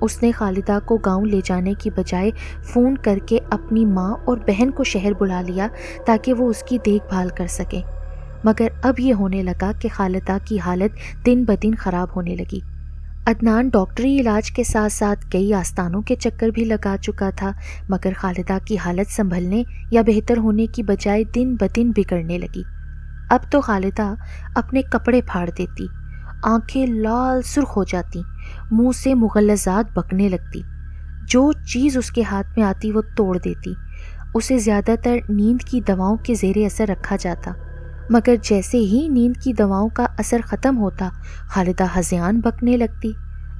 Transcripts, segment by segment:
اس نے خالدہ کو گاؤں لے جانے کی بجائے فون کر کے اپنی ماں اور بہن کو شہر بلا لیا تاکہ وہ اس کی دیکھ بھال کر سکیں، مگر اب یہ ہونے لگا کہ خالدہ کی حالت دن بدن خراب ہونے لگی۔ عدنان ڈاکٹری علاج کے ساتھ ساتھ کئی آستانوں کے چکر بھی لگا چکا تھا، مگر خالدہ کی حالت سنبھلنے یا بہتر ہونے کی بجائے دن بدن بگڑنے لگی۔ اب تو خالدہ اپنے کپڑے پھاڑ دیتی، آنکھیں لال سرخ ہو جاتی، منہ سے مغلظات بکنے لگتی، جو چیز اس کے ہاتھ میں آتی وہ توڑ دیتی۔ اسے زیادہ تر نیند کی دواؤں کے زیر اثر رکھا جاتا، مگر جیسے ہی نیند کی دواؤں کا اثر ختم ہوتا خالدہ ہذیان بکنے لگتی۔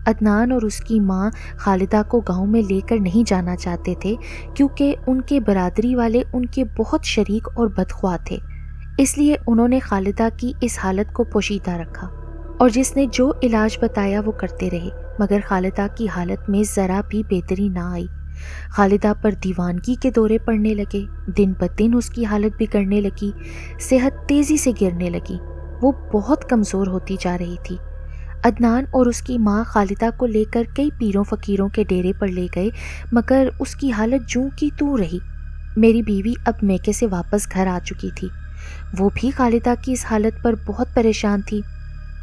عدنان اور اس کی ماں خالدہ کو گاؤں میں لے کر نہیں جانا چاہتے تھے کیونکہ ان کے برادری والے ان کے بہت شریک اور بدخواہ تھے، اس لیے انہوں نے خالدہ کی اس حالت کو پوشیدہ رکھا اور جس نے جو علاج بتایا وہ کرتے رہے، مگر خالدہ کی حالت میں ذرا بھی بہتری نہ آئی۔ خالدہ پر دیوانگی کے دورے پڑنے لگے، دن بدن اس کی حالت بگڑنے لگی، صحت تیزی سے گرنے لگی، وہ بہت کمزور ہوتی جا رہی تھی۔ عدنان اور اس کی ماں خالدہ کو لے کر کئی پیروں فقیروں کے ڈیرے پر لے گئے، مگر اس کی حالت جوں کی توں رہی۔ میری بیوی اب میکے سے واپس گھر آ چکی تھی، وہ بھی خالدہ کی اس حالت پر بہت پریشان تھی۔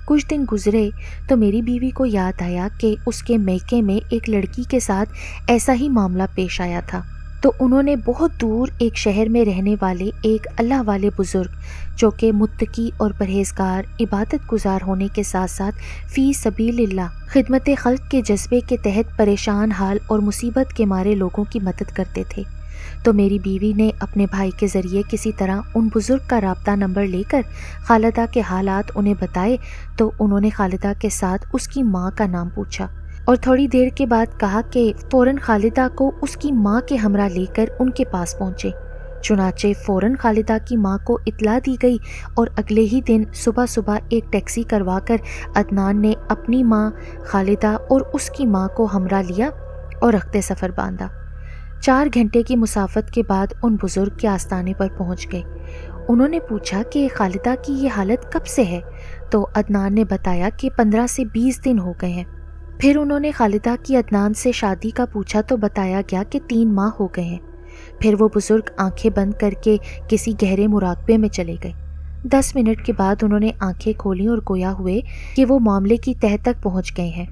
کچھ دن گزرے تو میری بیوی کو یاد آیا کہ اس کے میکے میں ایک لڑکی کے ساتھ ایسا ہی معاملہ پیش آیا تھا، تو انہوں نے بہت دور ایک شہر میں رہنے والے ایک اللہ والے بزرگ جو کہ متقی اور پرہیزگار، عبادت گزار ہونے کے ساتھ ساتھ فی سبیل اللہ خدمت خلق کے جذبے کے تحت پریشان حال اور مصیبت کے مارے لوگوں کی مدد کرتے تھے، تو میری بیوی نے اپنے بھائی کے ذریعے کسی طرح ان بزرگ کا رابطہ نمبر لے کر خالدہ کے حالات انہیں بتائے، تو انہوں نے خالدہ کے ساتھ اس کی ماں کا نام پوچھا اور تھوڑی دیر کے بعد کہا کہ فوراً خالدہ کو اس کی ماں کے ہمراہ لے کر ان کے پاس پہنچے۔ چنانچہ فوراً خالدہ کی ماں کو اطلاع دی گئی اور اگلے ہی دن صبح صبح ایک ٹیکسی کروا کر عدنان نے اپنی ماں، خالدہ اور اس کی ماں کو ہمراہ لیا اور رخت سفر باندھا۔ 4 گھنٹے کی مسافت کے بعد ان بزرگ کے آستانے پر پہنچ گئے۔ انہوں نے پوچھا کہ خالدہ کی یہ حالت کب سے ہے، تو عدنان نے بتایا کہ 15 سے 20 دن ہو گئے ہیں۔ پھر انہوں نے خالدہ کی عدنان سے شادی کا پوچھا تو بتایا گیا کہ 3 ماہ ہو گئے ہیں۔ پھر وہ بزرگ آنکھیں بند کر کے کسی گہرے مراقبے میں چلے گئے۔ 10 منٹ کے بعد انہوں نے آنکھیں کھولیں اور گویا ہوئے کہ وہ معاملے کی تہہ تک پہنچ گئے ہیں۔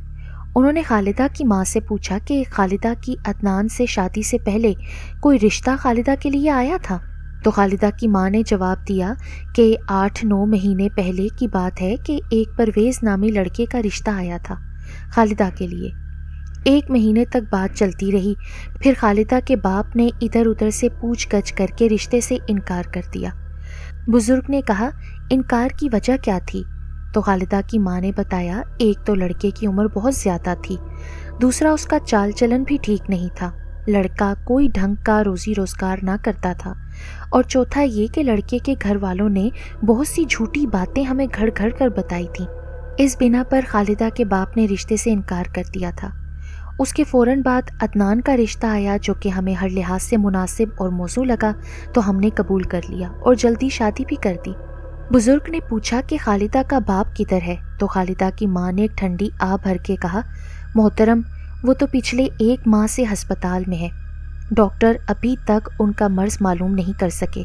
انہوں نے خالدہ کی ماں سے پوچھا کہ خالدہ کی عدنان سے شادی سے پہلے کوئی رشتہ خالدہ کے لیے آیا تھا، تو خالدہ کی ماں نے جواب دیا کہ 8-9 مہینے پہلے کی بات ہے کہ ایک پرویز نامی لڑکے کا رشتہ آیا تھا خالدہ کے لیے۔ 1 مہینے تک بات چلتی رہی، پھر خالدہ کے باپ نے ادھر ادھر سے پوچھ گچھ کر کے رشتے سے انکار کر دیا۔ بزرگ نے کہا انکار کی وجہ کیا تھی، تو خالدہ کی ماں نے بتایا ایک تو لڑکے کی عمر بہت زیادہ تھی، دوسرا اس کا چال چلن بھی ٹھیک نہیں تھا، لڑکا کوئی ڈھنگ کا روزی روزگار نہ کرتا تھا، اور چوتھا یہ کہ لڑکے کے گھر والوں نے بہت سی جھوٹی باتیں ہمیں گھڑ گھڑ کر بتائی تھیں۔ اس بنا پر خالدہ کے باپ نے رشتے سے انکار کر دیا تھا۔ اس کے فوراً بعد عدنان کا رشتہ آیا جو کہ ہمیں ہر لحاظ سے مناسب اور موزوں لگا، تو ہم نے قبول کر لیا اور جلدی شادی بھی کر دی۔ بزرگ نے پوچھا کہ خالدہ کا باپ کدھر ہے، تو خالدہ کی ماں نے ایک ٹھنڈی آہ بھر کے کہا محترم وہ تو پچھلے 1 ماہ سے ہسپتال میں ہے، ڈاکٹر ابھی تک ان کا مرض معلوم نہیں کر سکے۔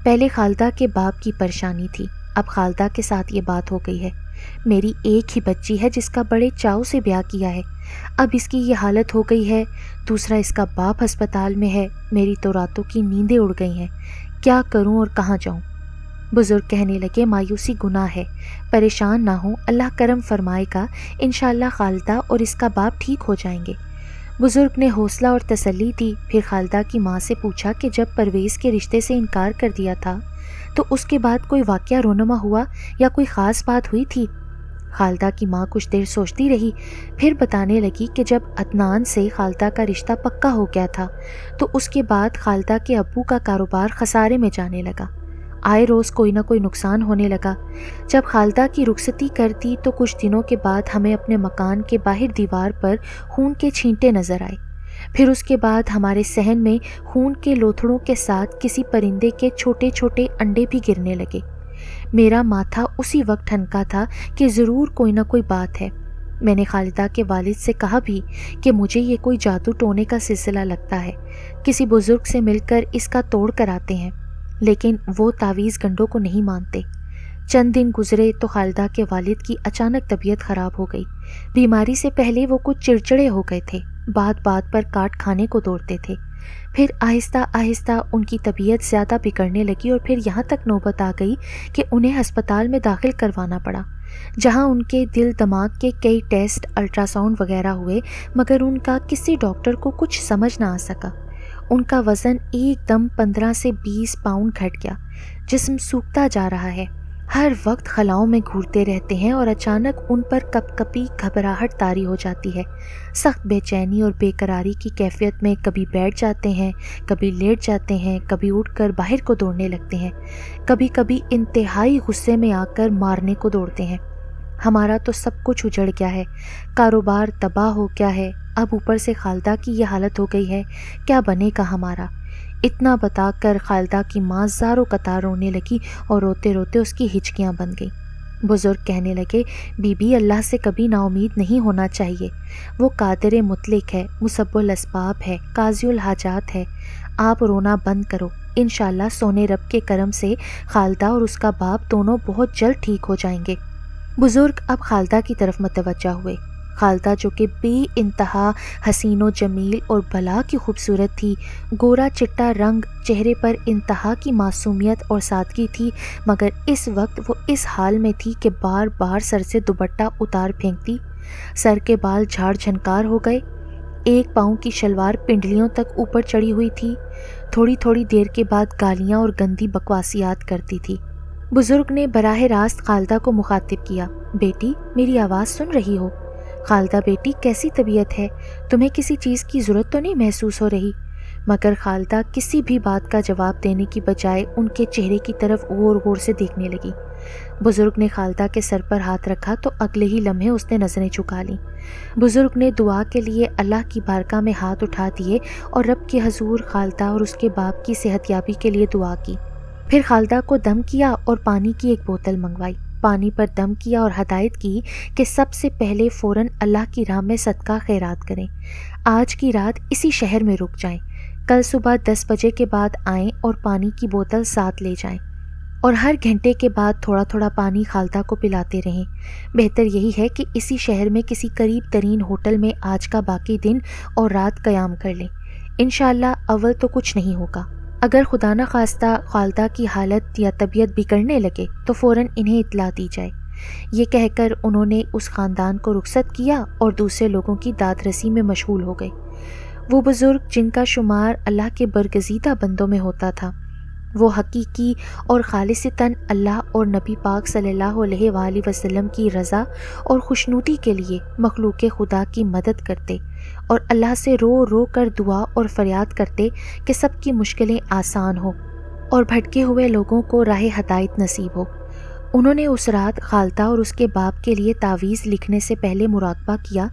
پہلے خالدہ کے باپ کی پریشانی تھی، اب خالدہ کے ساتھ یہ بات ہو گئی ہے۔ میری ایک ہی بچی ہے جس کا بڑے چاؤ سے بیاہ کیا ہے، اب اس کی یہ حالت ہو گئی ہے، دوسرا اس کا باپ ہسپتال میں ہے، میری تو راتوں کی نیندیں اڑ گئی ہیں، کیا کروں اور کہاں جاؤں؟ بزرگ کہنے لگے مایوسی گناہ ہے، پریشان نہ ہوں، اللہ کرم فرمائے گا، انشاءاللہ خالدہ اور اس کا باپ ٹھیک ہو جائیں گے۔ بزرگ نے حوصلہ اور تسلی دی۔ پھر خالدہ کی ماں سے پوچھا کہ جب پرویز کے رشتے سے انکار کر دیا تھا تو اس کے بعد کوئی واقعہ رونما ہوا یا کوئی خاص بات ہوئی تھی؟ خالدہ کی ماں کچھ دیر سوچتی رہی، پھر بتانے لگی کہ جب عدنان سے خالدہ کا رشتہ پکا ہو گیا تھا تو اس کے بعد خالدہ کے ابو کا کاروبار خسارے میں جانے لگا، آئے روز کوئی نہ کوئی نقصان ہونے لگا۔ جب خالدہ کی رخصتی کر دی تو کچھ دنوں کے بعد ہمیں اپنے مکان کے باہر دیوار پر خون کے چھینٹے نظر آئے، پھر اس کے بعد ہمارے صحن میں خون کے لوتھڑوں کے ساتھ کسی پرندے کے چھوٹے چھوٹے انڈے بھی گرنے لگے۔ میرا ماتھا اسی وقت ٹھنکا تھا کہ ضرور کوئی نہ کوئی بات ہے۔ میں نے خالدہ کے والد سے کہا بھی کہ مجھے یہ کوئی جادو ٹونے کا سلسلہ لگتا ہے، کسی بزرگ سے مل کر اس کا توڑ کراتے ہیں، لیکن وہ تعویذ گنڈوں کو نہیں مانتے۔ چند دن گزرے تو خالدہ کے والد کی اچانک طبیعت خراب ہو گئی۔ بیماری سے پہلے وہ کچھ چڑچڑے ہو گئے تھے، بات بات پر کاٹ کھانے کو دوڑتے تھے۔ پھر آہستہ آہستہ ان کی طبیعت زیادہ بگڑنے لگی اور پھر یہاں تک نوبت آ گئی کہ انہیں ہسپتال میں داخل کروانا پڑا، جہاں ان کے دل دماغ کے کئی ٹیسٹ، الٹرا ساؤنڈ وغیرہ ہوئے، مگر ان کا کسی ڈاکٹر کو کچھ سمجھ نہ آ سکا۔ ان کا وزن ایک دم 15 سے 20 پاؤنڈ گھٹ گیا، جسم سوکھتا جا رہا ہے، ہر وقت خلاؤں میں گھورتے رہتے ہیں اور اچانک ان پر کپ کپی گھبراہٹ طاری ہو جاتی ہے۔ سخت بے چینی اور بے قراری کی کیفیت میں کبھی بیٹھ جاتے ہیں، کبھی لیٹ جاتے ہیں، کبھی اٹھ کر باہر کو دوڑنے لگتے ہیں، کبھی کبھی انتہائی غصے میں آ کر مارنے کو دوڑتے ہیں۔ ہمارا تو سب کچھ اجڑ گیا ہے، کاروبار تباہ ہو گیا ہے، اب اوپر سے خالدہ کی یہ حالت ہو گئی ہے، کیا بنے گا ہمارا؟ اتنا بتا کر خالدہ کی ماں زاروں قطار رونے لگی اور روتے روتے اس کی ہچکیاں بن گئیں۔ بزرگ کہنے لگے، بی بی اللہ سے کبھی نا امید نہیں ہونا چاہیے، وہ قادر مطلق ہے، مسبب الاسباب ہے، قاضی الحاجات ہے، آپ رونا بند کرو، انشاءاللہ سونے رب کے کرم سے خالدہ اور اس کا باپ دونوں بہت جلد ٹھیک ہو جائیں گے۔ بزرگ اب خالدہ کی طرف متوجہ ہوئے۔ خالدہ جو کہ بے انتہا حسین و جمیل اور بلا کی خوبصورت تھی، گورا چٹا رنگ، چہرے پر انتہا کی معصومیت اور سادگی تھی، مگر اس وقت وہ اس حال میں تھی کہ بار بار سر سے دوپٹہ اتار پھینکتی، سر کے بال جھاڑ جھنکار ہو گئے، ایک پاؤں کی شلوار پنڈلیوں تک اوپر چڑھی ہوئی تھی، تھوڑی تھوڑی دیر کے بعد گالیاں اور گندی بکواسیات کرتی تھی۔ بزرگ نے براہ راست خالدہ کو مخاطب کیا، بیٹی میری آواز سن رہی ہو؟ خالدہ بیٹی کیسی طبیعت ہے؟ تمہیں کسی چیز کی ضرورت تو نہیں محسوس ہو رہی؟ مگر خالدہ کسی بھی بات کا جواب دینے کی بجائے ان کے چہرے کی طرف غور غور سے دیکھنے لگی۔ بزرگ نے خالدہ کے سر پر ہاتھ رکھا تو اگلے ہی لمحے اس نے نظریں جھکا لیں۔ بزرگ نے دعا کے لیے اللہ کی بارگاہ میں ہاتھ اٹھا دیے اور رب کے حضور خالدہ اور اس کے باپ کی صحت یابی کے لیے دعا کی۔ پھر خالدہ کو دم کیا اور پانی کی ایک بوتل منگوائی، پانی پر دم کیا اور ہدایت کی کہ سب سے پہلے فوراً اللہ کی راہ میں صدقہ خیرات کریں، آج کی رات اسی شہر میں رک جائیں، کل صبح 10 بجے کے بعد آئیں اور پانی کی بوتل ساتھ لے جائیں، اور ہر گھنٹے کے بعد تھوڑا تھوڑا پانی خالدہ کو پلاتے رہیں۔ بہتر یہی ہے کہ اسی شہر میں کسی قریب ترین ہوٹل میں آج کا باقی دن اور رات قیام کر لیں، انشاءاللہ اول تو کچھ نہیں ہوگا۔ اگر خدا نہ خواستہ خالدہ کی حالت یا طبیعت بگڑنے لگے تو فوراً انہیں اطلاع دی جائے۔ یہ کہہ کر انہوں نے اس خاندان کو رخصت کیا اور دوسرے لوگوں کی داد رسی میں مشغول ہو گئے۔ وہ بزرگ جن کا شمار اللہ کے برگزیدہ بندوں میں ہوتا تھا، وہ حقیقی اور خالصتاً اللہ اور نبی پاک صلی اللہ علیہ وآلہ وسلم کی رضا اور خوشنودی کے لیے مخلوق خدا کی مدد کرتے اور اللہ سے رو رو کر دعا اور فریاد کرتے کہ سب کی مشکلیں آسان ہو اور بھٹکے ہوئے لوگوں کو راہ ہدایت نصیب ہو۔ انہوں نے اس رات خالدہ اور اس کے باپ کے لیے تعویذ لکھنے سے پہلے مراقبہ کیا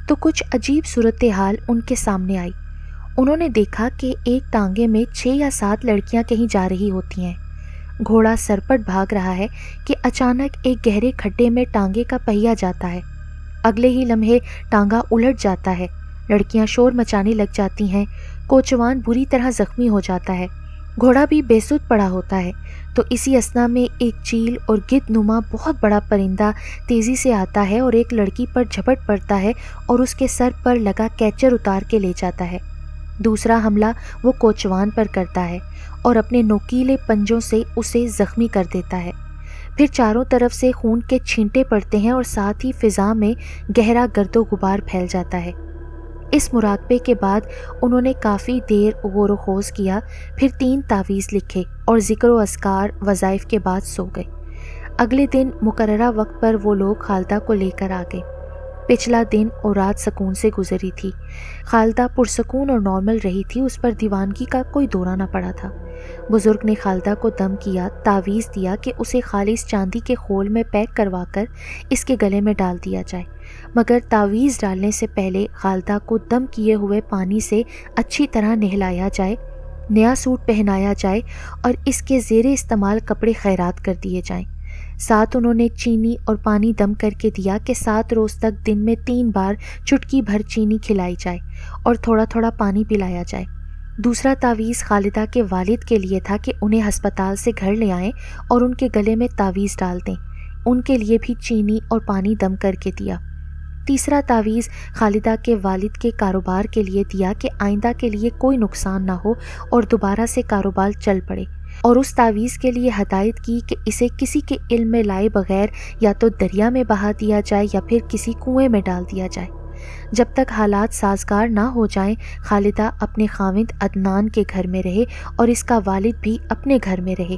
تو کچھ عجیب صورتحال ان کے سامنے آئی۔ انہوں نے دیکھا کہ ایک ٹانگے میں 6 یا 7 لڑکیاں کہیں جا رہی ہوتی ہیں، گھوڑا سرپٹ بھاگ رہا ہے کہ اچانک ایک گہرے کھڈے میں ٹانگے کا پہیا جاتا ہے، اگلے ہی لمحے ٹانگا الٹ جاتا ہے، لڑکیاں شور مچانے لگ جاتی ہیں، کوچوان بری طرح زخمی ہو جاتا ہے، گھوڑا بھی بے سود پڑا ہوتا ہے، تو اسی اثنا میں ایک چیل اور گدھ نما بہت بڑا پرندہ تیزی سے آتا ہے اور ایک لڑکی پر جھپٹ پڑتا ہے اور اس کے سر پر لگا کیچر اتار کے لے جاتا ہے۔ دوسرا حملہ وہ کوچوان پر کرتا ہے اور اپنے نوکیلے پنجوں سے اسے زخمی کر دیتا ہے۔ پھر چاروں طرف سے خون کے چھینٹے پڑتے ہیں اور ساتھ ہی فضا میں گہرا گرد و غبار پھیل جاتا ہے۔ اس مراقبے کے بعد انہوں نے کافی دیر غور و خوض کیا، پھر 3 تعویذ لکھے اور ذکر و اذکار وظائف کے بعد سو گئے۔ اگلے دن مقررہ وقت پر وہ لوگ خالدہ کو لے کر آ گئے۔ پچھلا دن اور رات سکون سے گزری تھی، خالدہ پرسکون اور نارمل رہی تھی، اس پر دیوانگی کا کوئی دورہ نہ پڑا تھا۔ بزرگ نے خالدہ کو دم کیا، تعویذ دیا کہ اسے خالص چاندی کے خول میں پیک کروا کر اس کے گلے میں ڈال دیا جائے، مگر تعویذ ڈالنے سے پہلے خالدہ کو دم کیے ہوئے پانی سے اچھی طرح نہلایا جائے، نیا سوٹ پہنایا جائے اور اس کے زیر استعمال کپڑے خیرات کر دیے جائیں۔ ساتھ انہوں نے چینی اور پانی دم کر کے دیا کہ 7 روز تک دن میں 3 بار چٹکی بھر چینی کھلائی جائے اور تھوڑا تھوڑا پانی پلایا جائے۔ دوسرا تعویذ خالدہ کے والد کے لیے تھا کہ انہیں ہسپتال سے گھر لے آئیں اور ان کے گلے میں تعویذ ڈال دیں۔ ان کے لیے بھی چینی اور پانی دم کر کے دیا۔ تیسرا تعویذ خالدہ کے والد کے کاروبار کے لیے دیا کہ آئندہ کے لیے کوئی نقصان نہ ہو اور دوبارہ سے کاروبار چل پڑے، اور اس تعویذ کے لیے ہدایت کی کہ اسے کسی کے علم میں لائے بغیر یا تو دریا میں بہا دیا جائے یا پھر کسی کنویں میں ڈال دیا جائے۔ جب تک حالات سازگار نہ ہو جائیں خالدہ اپنے خاوند عدنان کے گھر میں رہے اور اس کا والد بھی اپنے گھر میں رہے۔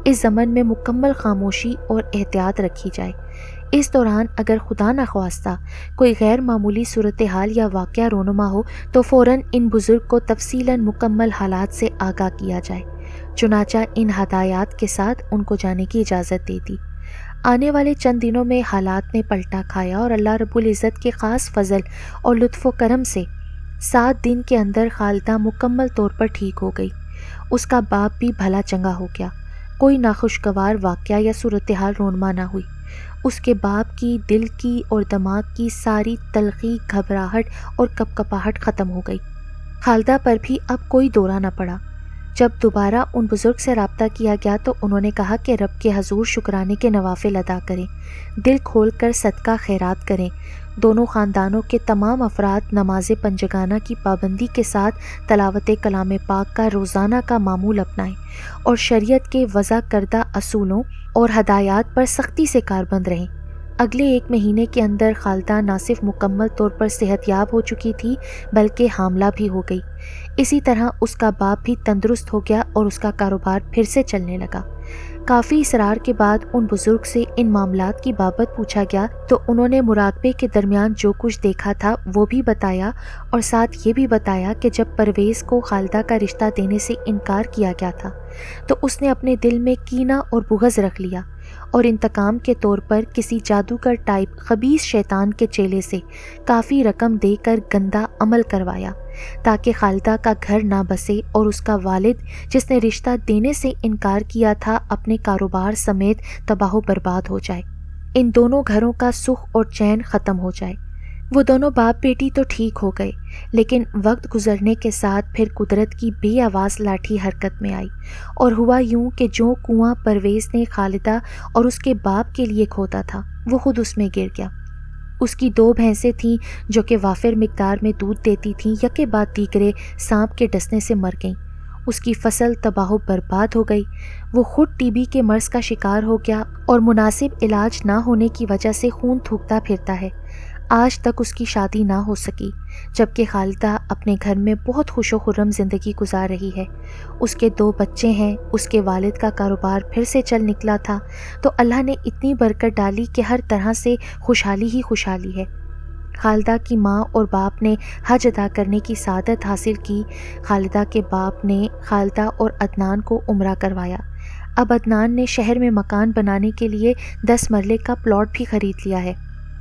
اس زمن میں مکمل خاموشی اور احتیاط رکھی جائے۔ اس دوران اگر خدا نخواستہ کوئی غیر معمولی صورتحال یا واقعہ رونما ہو تو فوراً ان بزرگ کو تفصیلاً مکمل حالات سے آگاہ کیا جائے۔ چنانچہ ان ہدایات کے ساتھ ان کو جانے کی اجازت دے دی۔ آنے والے چند دنوں میں حالات نے پلٹا کھایا اور اللہ رب العزت کے خاص فضل اور لطف و کرم سے 7 دن کے اندر خالدہ مکمل طور پر ٹھیک ہو گئی۔ اس کا باپ بھی بھلا چنگا ہو گیا۔ کوئی ناخوشگوار واقعہ یا صورتحال رونما نہ ہوئی۔ اس کے باپ کی دل کی اور دماغ کی ساری تلخی، گھبراہٹ اور کپکپاہٹ ختم ہو گئی۔ خالدہ پر بھی اب کوئی دورہ نہ پڑا۔ جب دوبارہ ان بزرگ سے رابطہ کیا گیا تو انہوں نے کہا کہ رب کے حضور شکرانے کے نوافل ادا کریں، دل کھول کر صدقہ خیرات کریں، دونوں خاندانوں کے تمام افراد نماز پنجگانہ کی پابندی کے ساتھ تلاوت کلام پاک کا روزانہ کا معمول اپنائیں اور شریعت کے وضع کردہ اصولوں اور ہدایات پر سختی سے کاربند رہیں۔ اگلے 1 مہینے کے اندر خالدہ نہ صرف مکمل طور پر صحت یاب ہو چکی تھی بلکہ حاملہ بھی ہو گئی۔ اسی طرح اس کا باپ بھی تندرست ہو گیا اور اس کا کاروبار پھر سے چلنے لگا۔ کافی اصرار کے بعد ان بزرگ سے ان معاملات کی بابت پوچھا گیا تو انہوں نے مراقبے کے درمیان جو کچھ دیکھا تھا وہ بھی بتایا، اور ساتھ یہ بھی بتایا کہ جب پرویز کو خالدہ کا رشتہ دینے سے انکار کیا گیا تھا تو اس نے اپنے دل میں کینہ اور بغض رکھ لیا اور انتقام کے طور پر کسی جادوگر ٹائپ خبیث شیطان کے چیلے سے کافی رقم دے کر گندا عمل کروایا تاکہ خالدہ کا گھر نہ بسے اور اس کا والد جس نے رشتہ دینے سے انکار کیا تھا اپنے کاروبار سمیت تباہ و برباد ہو جائے، ان دونوں گھروں کا سکھ اور چین ختم ہو جائے۔ وہ دونوں باپ بیٹی تو ٹھیک ہو گئے، لیکن وقت گزرنے کے ساتھ پھر قدرت کی بے آواز لاٹھی حرکت میں آئی، اور ہوا یوں کہ جو کنواں پرویز نے خالدہ اور اس کے باپ کے لیے کھودا تھا وہ خود اس میں گر گیا۔ اس کی 2 بھینسیں تھیں جو کہ وافر مقدار میں دودھ دیتی تھیں، یکے بعد دیگرے سانپ کے ڈسنے سے مر گئیں۔ اس کی فصل تباہ و برباد ہو گئی۔ وہ خود ٹی بی کے مرض کا شکار ہو گیا اور مناسب علاج نہ ہونے کی وجہ سے خون تھوکتا پھرتا ہے۔ آج تک اس کی شادی نہ ہو سکی، جبکہ خالدہ اپنے گھر میں بہت خوش و خرم زندگی گزار رہی ہے۔ اس کے 2 بچے ہیں، اس کے والد کا کاروبار پھر سے چل نکلا تھا، تو اللہ نے اتنی برکت ڈالی کہ ہر طرح سے خوشحالی ہی خوشحالی ہے۔ خالدہ کی ماں اور باپ نے حج ادا کرنے کی سعادت حاصل کی۔ خالدہ کے باپ نے خالدہ اور عدنان کو عمرہ کروایا۔ اب عدنان نے شہر میں مکان بنانے کے لیے 10 مرلے کا پلاٹ بھی خرید لیا ہے۔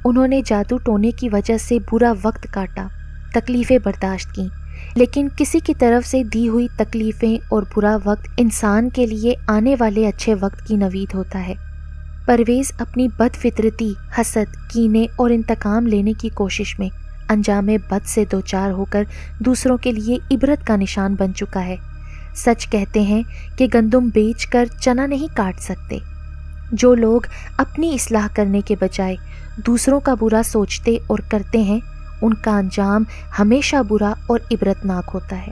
انہوں نے جادو ٹونے کی وجہ سے برا وقت کاٹا، تکلیفیں برداشت کیں، لیکن کسی کی طرف سے دی ہوئی تکلیفیں اور برا وقت انسان کے لیے آنے والے اچھے وقت کی نوید ہوتا ہے۔ پرویز اپنی بد فطرتی، حسد، کینے اور انتقام لینے کی کوشش میں انجام بد سے دوچار ہو کر دوسروں کے لیے عبرت کا نشان بن چکا ہے۔ سچ کہتے ہیں کہ گندم بیچ کر چنا نہیں کاٹ سکتے۔ جو لوگ اپنی اصلاح کرنے کے بجائے دوسروں کا برا سوچتے اور کرتے ہیں، ان کا انجام ہمیشہ برا اور عبرتناک ہوتا ہے۔